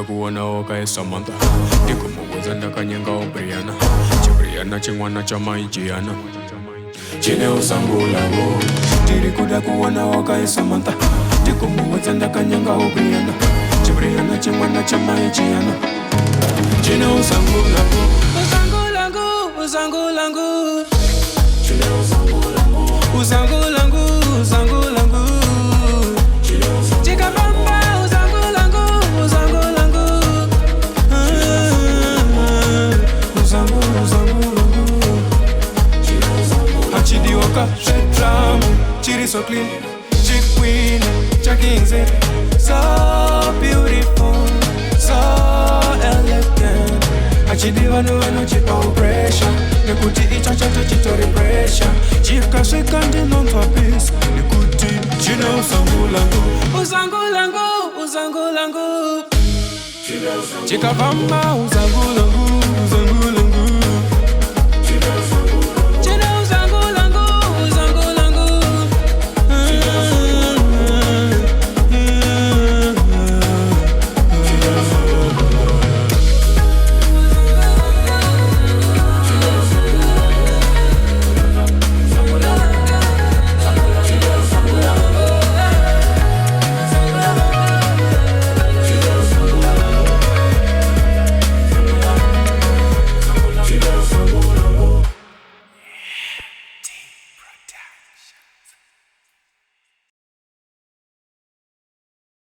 Kuona oka Samantha ndikumubuza ndakanyenga Brianna Brianna chingwana cha maijiana chine usangulango ndikuda kuona oka Samantha ndikumubuza ndakanyenga Brianna Brianna chingwana cha maijiana chine usangulango usangulango usangulango chine usangulango usangulango usangulango Chiri so clean, chick queen, Jackingse, so beautiful, so elegant. Achidiva no chipa pressure, nekuti ichacha chitori pressure. Chika shekandi non topis, nekuti chino usangulango, usangulango, usangulango. Chika bamba usangulango.